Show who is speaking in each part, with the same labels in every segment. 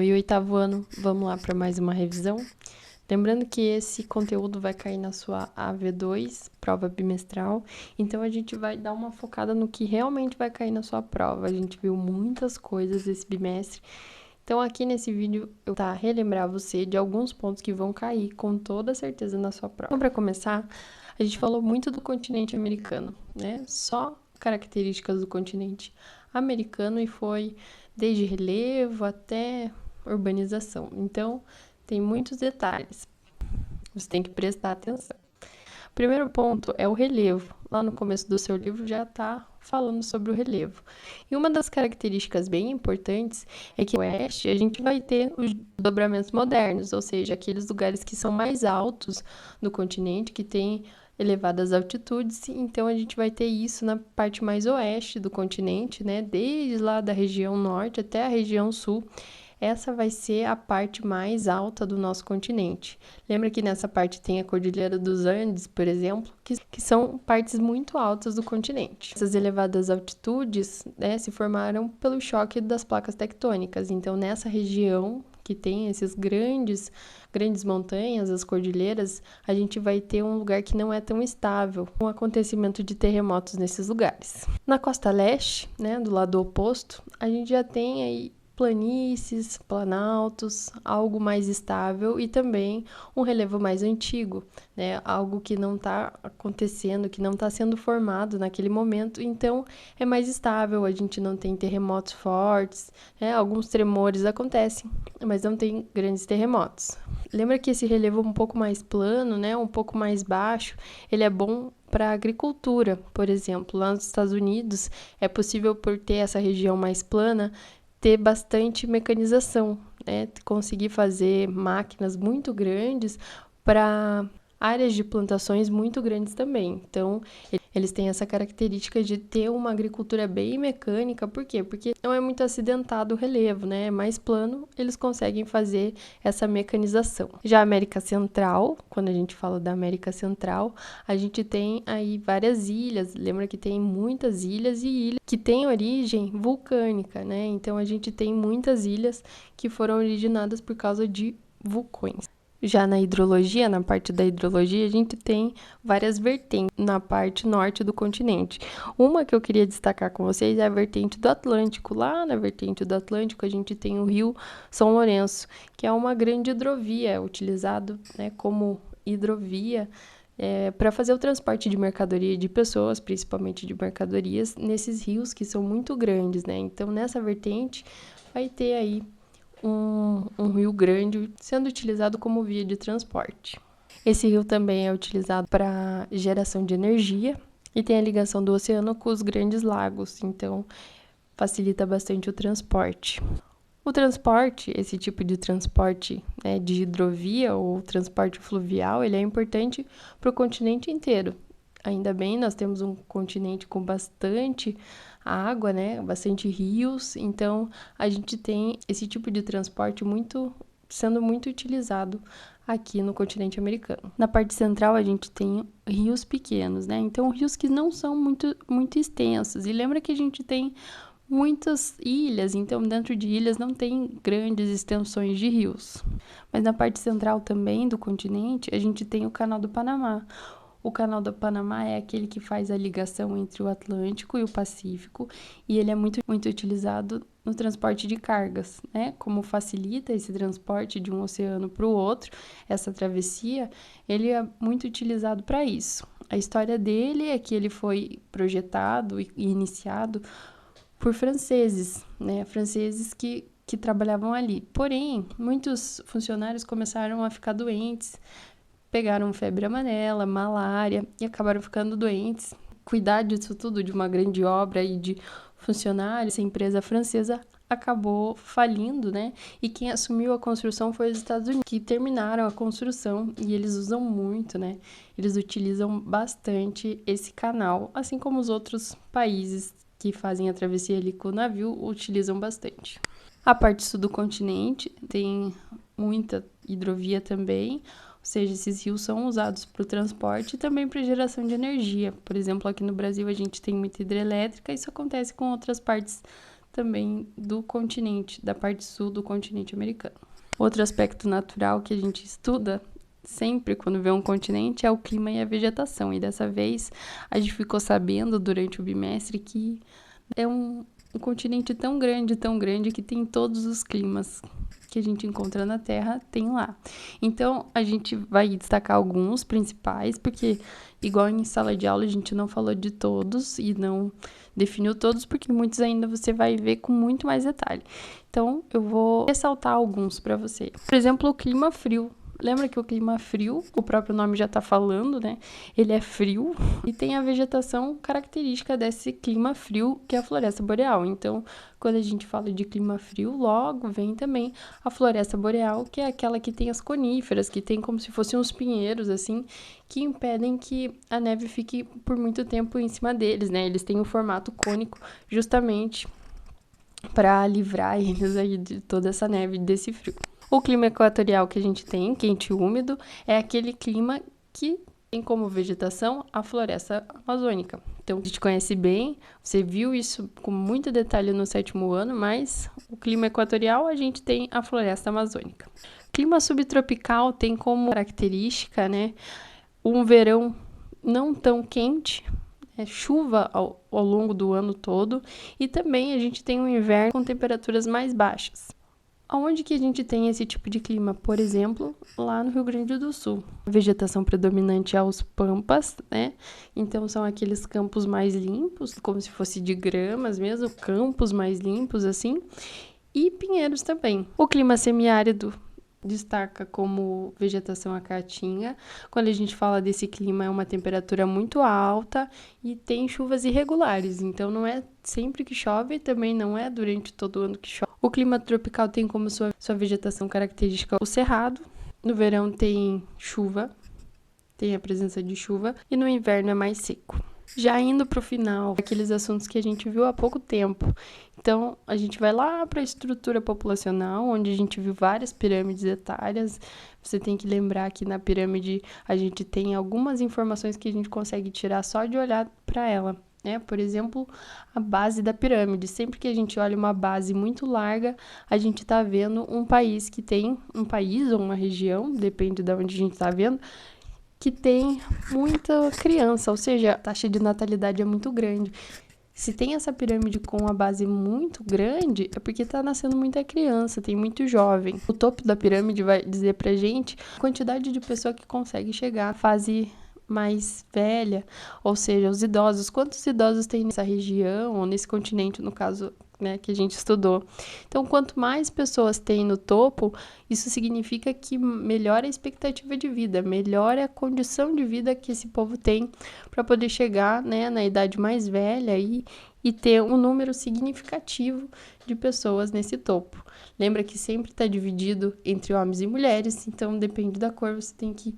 Speaker 1: e oitavo ano, vamos lá para mais uma revisão. Lembrando que esse conteúdo vai cair na sua AV2, prova bimestral, então a gente vai dar uma focada no que realmente vai cair na sua prova. A gente viu muitas coisas esse bimestre, então aqui nesse vídeo eu vou relembrar você de alguns pontos que vão cair com toda certeza na sua prova. Então, para começar, a gente falou muito do continente americano, né? Só características do continente americano e foi desde relevo até urbanização. Então, tem muitos detalhes. Você tem que prestar atenção. Primeiro ponto é o relevo. Lá no começo do seu livro já está falando sobre o relevo. E uma das características bem importantes é que no oeste a gente vai ter os dobramentos modernos, ou seja, aqueles lugares que são mais altos do continente, que têm elevadas altitudes, então a gente vai ter isso na parte mais oeste do continente, né? Desde lá da região norte até a região sul. Essa vai ser a parte mais alta do nosso continente. Lembra que nessa parte tem a Cordilheira dos Andes, por exemplo, que são partes muito altas do continente. Essas elevadas altitudes, né, se formaram pelo choque das placas tectônicas. Então, nessa região que tem esses grandes montanhas, as cordilheiras, a gente vai ter um lugar que não é tão estável, um acontecimento de terremotos nesses lugares. Na costa leste, né, do lado oposto, a gente já tem aí planícies, planaltos, algo mais estável e também um relevo mais antigo, né? Algo que não está acontecendo, que não está sendo formado naquele momento, então é mais estável, a gente não tem terremotos fortes, né? Alguns tremores acontecem, mas não tem grandes terremotos. Lembra que esse relevo um pouco mais plano, né? Um pouco mais baixo, ele é bom para a agricultura, por exemplo. Lá nos Estados Unidos, é possível, por ter essa região mais plana, ter bastante mecanização, né? Conseguir fazer máquinas muito grandes para áreas de plantações muito grandes também. Então, eles têm essa característica de ter uma agricultura bem mecânica. Por quê? Porque não é muito acidentado o relevo, né? É mais plano, eles conseguem fazer essa mecanização. Já a América Central, quando a gente fala da América Central, a gente tem aí várias ilhas. Lembra que tem muitas ilhas e ilhas que têm origem vulcânica, né? Então, a gente tem muitas ilhas que foram originadas por causa de vulcões. Já na hidrologia, na parte da hidrologia, a gente tem várias vertentes na parte norte do continente. Uma que eu queria destacar com vocês é a vertente do Atlântico. Lá na vertente do Atlântico, a gente tem o Rio São Lourenço, que é uma grande hidrovia, utilizado, né, como hidrovia para fazer o transporte de mercadoria e de pessoas, principalmente de mercadorias, nesses rios que são muito grandes, né? Então, nessa vertente, vai ter aí um rio grande sendo utilizado como via de transporte. Esse rio também é utilizado para geração de energia e tem a ligação do oceano com os grandes lagos, então facilita bastante o transporte. O transporte, esse tipo de transporte, né, de hidrovia ou transporte fluvial, ele é importante para o continente inteiro. Ainda bem, nós temos um continente com bastante água, né? Bastante rios, então a gente tem esse tipo de transporte sendo muito utilizado aqui no continente americano. Na parte central a gente tem rios pequenos, né? Então rios que não são muito extensos. E lembra que a gente tem muitas ilhas, então dentro de ilhas não tem grandes extensões de rios. Mas na parte central também do continente a gente tem o Canal do Panamá. O Canal do Panamá é aquele que faz a ligação entre o Atlântico e o Pacífico e ele é muito utilizado no transporte de cargas, né? Como facilita esse transporte de um oceano para o outro, essa travessia, ele é muito utilizado para isso. A história dele é que ele foi projetado e iniciado por franceses, né? Franceses que trabalhavam ali. Porém, muitos funcionários começaram a ficar doentes, pegaram febre amarela, malária e acabaram ficando doentes. Cuidar disso tudo, de uma grande obra e de funcionários, essa empresa francesa acabou falindo, né? E quem assumiu a construção foi os Estados Unidos, que terminaram a construção e eles usam muito, né? Eles utilizam bastante esse canal, assim como os outros países que fazem a travessia ali com o navio utilizam bastante. A parte sul do continente tem muita hidrovia também, ou seja, esses rios são usados para o transporte e também para geração de energia. Por exemplo, aqui no Brasil a gente tem muita hidrelétrica, isso acontece com outras partes também do continente, da parte sul do continente americano. Outro aspecto natural que a gente estuda sempre quando vê um continente é o clima e a vegetação. E dessa vez a gente ficou sabendo durante o bimestre que é um continente tão grande que tem todos os climas que a gente encontra na Terra, tem lá. Então, a gente vai destacar alguns principais, porque igual em sala de aula a gente não falou de todos e não definiu todos, porque muitos ainda você vai ver com muito mais detalhe. Então, eu vou ressaltar alguns para você. Por exemplo, o clima frio. Lembra que o clima frio, o próprio nome já tá falando, né? Ele é frio e tem a vegetação característica desse clima frio, que é a floresta boreal. Então, quando a gente fala de clima frio, logo vem também a floresta boreal, que é aquela que tem as coníferas, que tem como se fossem uns pinheiros, assim, que impedem que a neve fique por muito tempo em cima deles, né? Eles têm um formato cônico justamente para livrar eles aí de toda essa neve, desse frio. O clima equatorial que a gente tem, quente e úmido, é aquele clima que tem como vegetação a floresta amazônica. Então, a gente conhece bem, você viu isso com muito detalhe no 7º ano, mas o clima equatorial a gente tem a floresta amazônica. Clima subtropical tem como característica, né, um verão não tão quente, chuva ao longo do ano todo, e também a gente tem um inverno com temperaturas mais baixas. Aonde que a gente tem esse tipo de clima? Por exemplo, lá no Rio Grande do Sul. A vegetação predominante é os pampas, né? Então, são aqueles campos mais limpos, como se fosse de gramas mesmo, campos mais limpos, assim. E pinheiros também. O clima semiárido destaca como vegetação a caatinga. Quando a gente fala desse clima, é uma temperatura muito alta e tem chuvas irregulares. Então, não é sempre que chove, também não é durante todo o ano que chove. O clima tropical tem como sua vegetação característica o cerrado. No verão tem chuva, tem a presença de chuva, e no inverno é mais seco. Já indo para o final, aqueles assuntos que a gente viu há pouco tempo. Então, a gente vai lá para a estrutura populacional, onde a gente viu várias pirâmides etárias. Você tem que lembrar que na pirâmide a gente tem algumas informações que a gente consegue tirar só de olhar para ela. Por exemplo, a base da pirâmide. Sempre que a gente olha uma base muito larga, a gente está vendo um país que tem, um país ou uma região, depende de onde a gente está vendo, que tem muita criança, ou seja, a taxa de natalidade é muito grande. Se tem essa pirâmide com a base muito grande, é porque está nascendo muita criança, tem muito jovem. O topo da pirâmide vai dizer pra gente a quantidade de pessoa que consegue chegar à fase mais velha, ou seja, os idosos. Quantos idosos tem nessa região, ou nesse continente, no caso, né, que a gente estudou. Então, quanto mais pessoas tem no topo, isso significa que melhora a expectativa de vida, melhora a condição de vida que esse povo tem para poder chegar, né, na idade mais velha e ter um número significativo de pessoas nesse topo. Lembra que sempre está dividido entre homens e mulheres, então depende da cor, você tem que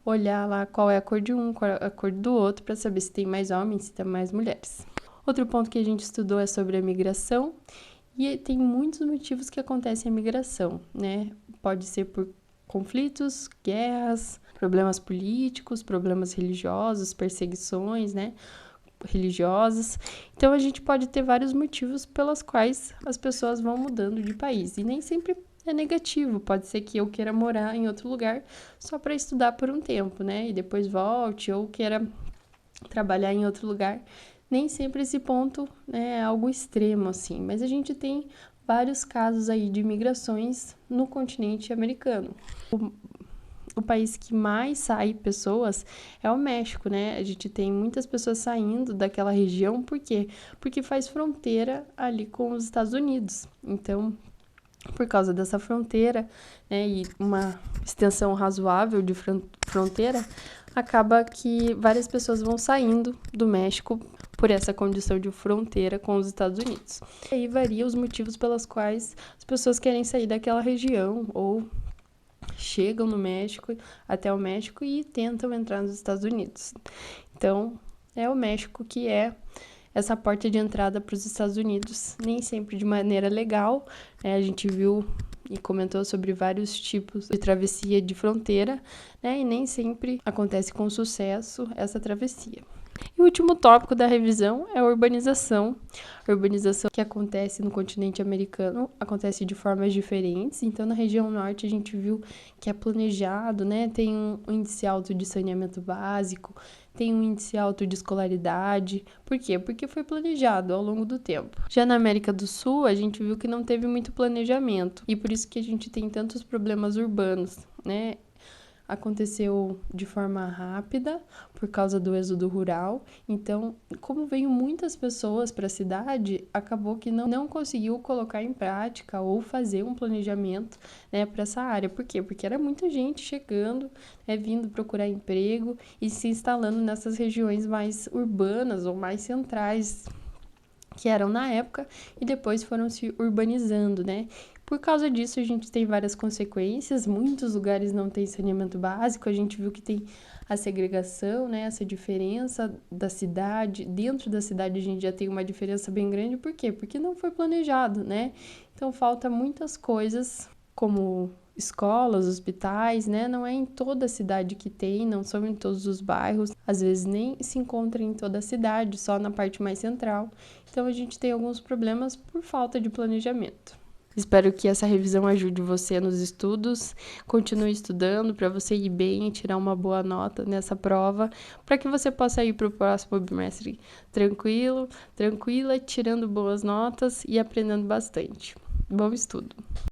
Speaker 1: olhar lá qual é a cor de um, qual é a cor do outro, para saber se tem mais homens, se tem mais mulheres. Outro ponto que a gente estudou é sobre a migração, e tem muitos motivos que acontecem a migração, né? Pode ser por conflitos, guerras, problemas políticos, problemas religiosos, perseguições, né, religiosas. Então, a gente pode ter vários motivos pelos quais as pessoas vão mudando de país, e nem sempre é negativo. Pode ser que eu queira morar em outro lugar só para estudar por um tempo, né, e depois volte, ou queira trabalhar em outro lugar. Nem sempre esse ponto é algo extremo, assim, mas a gente tem vários casos aí de migrações no continente americano. O país que mais sai pessoas é o México, né? A gente tem muitas pessoas saindo daquela região, por quê? Porque faz fronteira ali com os Estados Unidos. Então, por causa dessa fronteira, né, e uma extensão razoável de fronteira, acaba que várias pessoas vão saindo do México por essa condição de fronteira com os Estados Unidos. E aí varia os motivos pelos quais as pessoas querem sair daquela região ou chegam no México, até o México, e tentam entrar nos Estados Unidos. Então, é o México que é essa porta de entrada para os Estados Unidos, nem sempre de maneira legal, né? A gente viu e comentou sobre vários tipos de travessia de fronteira, né? E nem sempre acontece com sucesso essa travessia. E o último tópico da revisão é a urbanização. A urbanização que acontece no continente americano acontece de formas diferentes. Então, na região norte, a gente viu que é planejado, né? Tem um índice alto de saneamento básico, tem um índice alto de escolaridade. Por quê? Porque foi planejado ao longo do tempo. Já na América do Sul, a gente viu que não teve muito planejamento. E por isso que a gente tem tantos problemas urbanos, né? Aconteceu de forma rápida por causa do êxodo rural. Então, como veio muitas pessoas para a cidade, acabou que não conseguiu colocar em prática ou fazer um planejamento, né, para essa área. Por quê? Porque era muita gente chegando, né, vindo procurar emprego e se instalando nessas regiões mais urbanas ou mais centrais que eram na época e depois foram se urbanizando, né? Por causa disso, a gente tem várias consequências. Muitos lugares não têm saneamento básico. A gente viu que tem a segregação, né? Essa diferença da cidade. Dentro da cidade, a gente já tem uma diferença bem grande. Por quê? Porque não foi planejado, né? Então, falta muitas coisas, como escolas, hospitais, né? Não é em toda a cidade que tem, não são em todos os bairros. Às vezes, nem se encontra em toda a cidade, só na parte mais central. Então, a gente tem alguns problemas por falta de planejamento. Espero que essa revisão ajude você nos estudos. Continue estudando para você ir bem e tirar uma boa nota nessa prova, para que você possa ir para o próximo bimestre tranquila, tirando boas notas e aprendendo bastante. Bom estudo!